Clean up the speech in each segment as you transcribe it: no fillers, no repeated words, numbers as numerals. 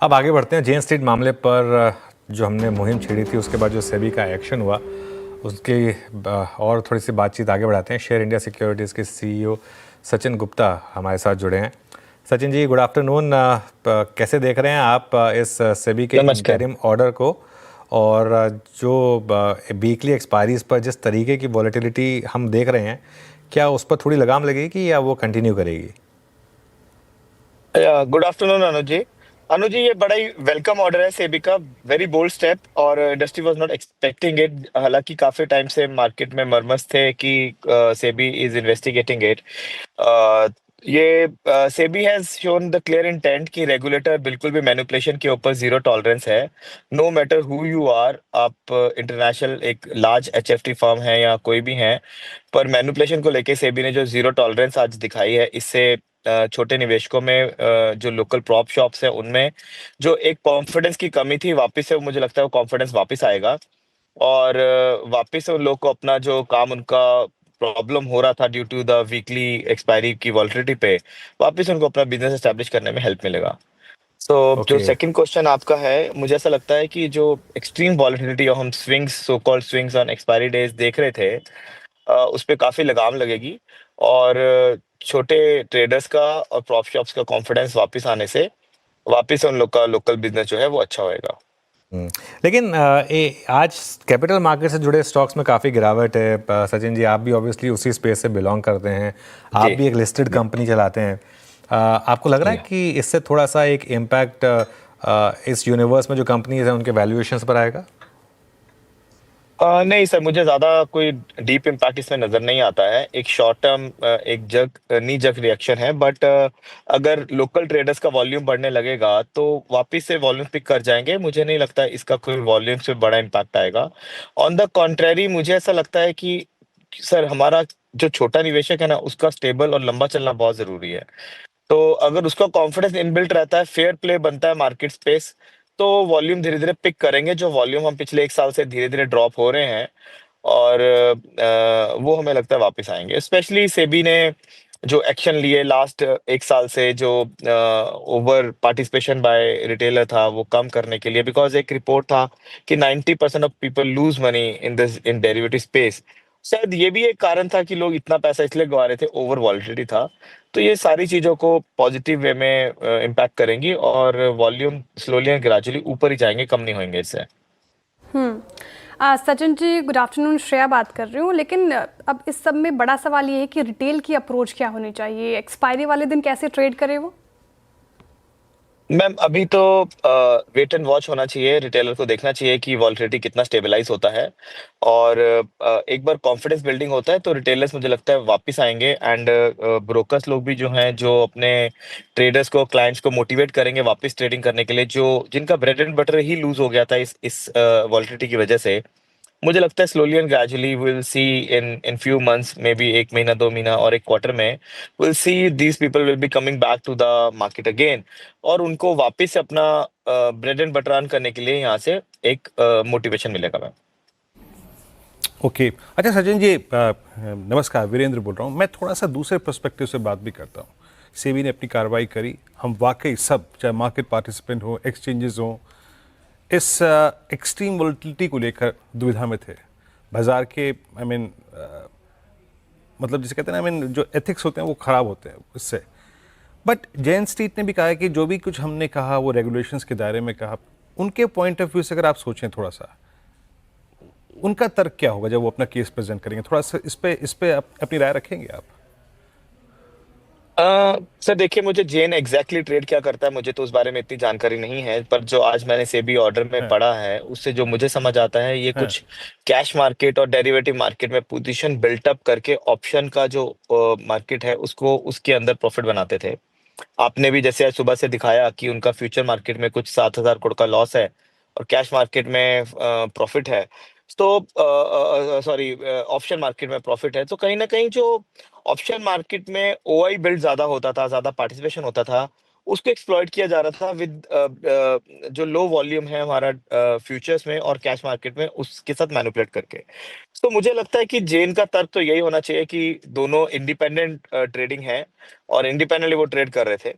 अब आगे बढ़ते हैं जेन स्ट्रीट मामले पर। जो हमने मुहिम छेड़ी थी उसके बाद जो सेबी का एक्शन हुआ उसकी और थोड़ी सी बातचीत आगे बढ़ाते हैं। शेयर इंडिया सिक्योरिटीज़ के सीईओ सचिन गुप्ता हमारे साथ जुड़े हैं। Sachin ji, good afternoon. कैसे देख रहे हैं आप इस सेबी के नमस्कार। इंटरिम ऑर्डर को, और जो वीकली एक्सपायरीज पर जिस तरीके की वॉलेटिलिटी हम देख रहे हैं, क्या उस पर थोड़ी लगाम लगेगी या वो कंटिन्यू करेगी? गुड आफ्टरनून अनुज जी। अनुज जी, ये बड़ा ही वेलकम ऑर्डर है सेबी का। वेरी बोल्ड स्टेप और industry was not expecting it. हालांकि काफी टाइम से मार्केट में मर्मस थे कि सेबी इज इन्वेस्टिगेटिंग इट। ये SEBI has shown the clear intent कि रेगुलेटर बिल्कुल भी मैनिपुलेशन के ऊपर जीरो टॉलरेंस है। No matter who you are, आप इंटरनेशनल एक लार्ज एचएफटी फर्म है या कोई भी है, पर मैनिपुलेशन को लेके सेबी ने जो जीरो टॉलरेंस आज दिखाई है, इससे छोटे निवेशकों में जो लोकल प्रॉप शॉप्स है उनमें जो एक कॉन्फिडेंस की कमी थी, वापस से मुझे लगता है वो कॉन्फिडेंस वापस आएगा। और वापस से उन लोग को अपना जो काम उनका प्रॉब्लम हो रहा था due to the weekly expiry की वॉलिटिलिटी पे, वापस उनको अपना बिजनेस एस्टेब्लिश करने में हेल्प मिलेगा। तो जो ओके। सेकंड क्वेश्चन आपका है, मुझे ऐसा लगता है कि जो एक्सट्रीम वॉलिटिलिटी और हम swings, so called swings on expiry days देख रहे थे, उस पे काफी लगाम लगेगी। और छोटे ट्रेडर्स का और प्रॉप शॉप्स का कॉन्फिडेंस वापस आने से वापस उन लोग का लोकल बिजनेस जो है वो अच्छा होएगा। हम्म। लेकिन आज कैपिटल मार्केट से जुड़े स्टॉक्स में काफ़ी गिरावट है। सचिन जी, आप भी ऑब्वियसली उसी स्पेस से बिलोंग करते हैं, आप जी भी एक लिस्टेड जी कंपनी चलाते हैं। आपको लग रहा है जी। कि इससे थोड़ा सा एक इम्पैक्ट इस यूनिवर्स में जो कंपनीज हैं उनके वैल्यूएशंस पर आएगा? नहीं सर, मुझे ज्यादा कोई डीप इम्पैक्ट इसमें नजर नहीं आता है। एक शॉर्ट टर्म एक नी जग रिएक्शन है, बट अगर लोकल ट्रेडर्स का वॉल्यूम बढ़ने लगेगा तो वापस से वॉल्यूम पिक कर जाएंगे। मुझे नहीं लगता है इसका कोई वॉल्यूम से बड़ा इम्पैक्ट आएगा। ऑन द कॉन्ट्रेरी, मुझे ऐसा लगता है कि सर, हमारा जो छोटा निवेशक है ना, उसका स्टेबल और लंबा चलना बहुत जरूरी है। तो अगर उसका कॉन्फिडेंस इनबिल्ट रहता है, फेयर प्ले बनता है मार्केट स्पेस, तो वॉल्यूम धीरे धीरे पिक करेंगे। जो वॉल्यूम हम पिछले एक साल से धीरे धीरे ड्रॉप हो रहे हैं, और वो हमें लगता है वापस आएंगे। स्पेशली सेबी ने जो एक्शन लिए लास्ट एक साल से, जो ओवर पार्टिसिपेशन बाय रिटेलर था वो कम करने के लिए, बिकॉज एक रिपोर्ट था कि 90% of people lose money in this in derivative space. शायद ये भी एक कारण था कि लोग इतना पैसा इसलिए गवा रहे थे, ओवर वॉलिटिलिटी था। तो ये सारी चीजों को पॉजिटिव वे में इम्पैक्ट करेंगी, और वॉल्यूम स्लोली एंड ग्रेजुअली ऊपर ही जाएंगे, कम नहीं होंगे इससे। Sachin ji, good afternoon. श्रेया बात कर रही हूँ। लेकिन अब इस सब में बड़ा सवाल ये है कि रिटेल की अप्रोच क्या होनी चाहिए, एक्सपायरी वाले दिन कैसे ट्रेड करे वो? मैम, अभी तो वेट एंड वॉच होना चाहिए। रिटेलर को देखना चाहिए कि वॉलिटिलिटी कितना स्टेबलाइज होता है, और एक बार कॉन्फिडेंस बिल्डिंग होता है तो रिटेलर्स मुझे लगता है वापस आएंगे। एंड ब्रोकर्स लोग भी जो हैं, जो अपने ट्रेडर्स को, क्लाइंट्स को मोटिवेट करेंगे वापस ट्रेडिंग करने के लिए, जो जिनका ब्रेड एंड बटर ही लूज हो गया था इस वॉलिटिलिटी की वजह से, मुझे लगता है slowly and gradually will see in few months, maybe एक महीना, 2 महीना और एक क्वार्टर में, will see these people will be coming back to the market again. और उनको वापस से अपना ब्रेड एंड बटर अर्न करने के लिए यहाँ से एक मोटिवेशन मिलेगा मैम। ओके। अच्छा सचिन जी, नमस्कार, वीरेंद्र बोल रहा हूँ। मैं थोड़ा सा दूसरे पर्सपेक्टिव से बात भी करता हूँ। सेबी ने अपनी कार्रवाई करी, हम वाकई सब, चाहे मार्केट पार्टिसिपेंट हो, एक्सचेंजेस हो, इस एक्सट्रीम वोलेटिलिटी को लेकर दुविधा में थे। बाजार के मतलब जिसे कहते हैं ना, जो एथिक्स होते हैं वो ख़राब होते हैं इससे। बट जैन स्ट्रीट ने भी कहा है कि जो भी कुछ हमने कहा वो रेगुलेशंस के दायरे में कहा। उनके पॉइंट ऑफ व्यू से अगर आप सोचें थोड़ा सा, उनका तर्क क्या होगा जब वो अपना केस प्रेजेंट करेंगे? थोड़ा सा इस पे अपनी राय रखेंगे आप? सर देखिए, मुझे जेन एग्जैक्टली ट्रेड क्या करता है मुझे तो उस बारे में इतनी जानकारी नहीं है, पर जो आज मैंने सेबी ऑर्डर में हाँ, पढ़ा है उससे जो मुझे समझ आता है, ये हाँ, कुछ कैश मार्केट और डेरिवेटिव मार्केट में पोजीशन बिल्टअप करके ऑप्शन का जो मार्केट है उसको उसके अंदर प्रॉफिट बनाते थे। आपने भी जैसे आज सुबह से दिखाया कि उनका फ्यूचर मार्केट में कुछ 7,000 करोड़ का लॉस है, और कैश मार्केट में प्रॉफिट है। तो सॉरी, ऑप्शन मार्केट में प्रॉफिट है। तो कहीं ना कहीं जो ऑप्शन मार्केट में ओआई बिल्ड ज्यादा होता था, ज्यादा पार्टिसिपेशन होता था, उसको एक्सप्लॉइट किया जा रहा था विद जो लो वॉल्यूम है हमारा फ्यूचर्स में और कैश मार्केट में, उसके साथ मैनिपुलेट करके। तो मुझे लगता है कि जेन का तर्क तो यही होना चाहिए कि दोनों इंडिपेंडेंट ट्रेडिंग है, और इंडिपेंडेंटली वो ट्रेड कर रहे थे।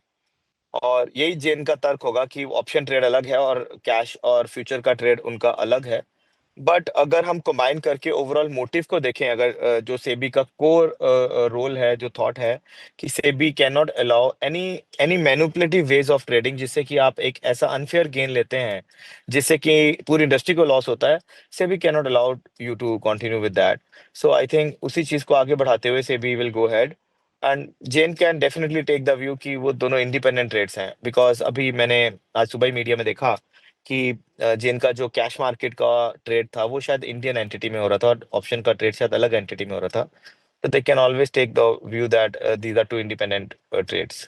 और यही जेन का तर्क होगा कि ऑप्शन ट्रेड अलग है और कैश और फ्यूचर का ट्रेड उनका अलग है। बट अगर हम कंबाइन करके ओवरऑल मोटिव को देखें, अगर जो सेबी का कोर रोल है, जो थॉट है कि SEBI can not allow any any manipulative ways of trading, जिससे कि आप एक ऐसा अनफेयर गेन लेते हैं जिससे कि पूरी इंडस्ट्री को लॉस होता है। SEBI can not allow you to continue with that. So I think उसी चीज को आगे बढ़ाते हुए SEBI will go head and then can definitely take the view कि वो दोनों इंडिपेंडेंट ट्रेड्स हैं। बिकॉज अभी मैंने आज सुबह ही मीडिया में देखा कि जिनका जो कैश मार्केट का ट्रेड था वो शायद इंडियन एंटिटी में हो रहा था और ऑप्शन का ट्रेड शायद अलग एंटिटी में हो रहा था। तो they can always take the view that these are two independent trades.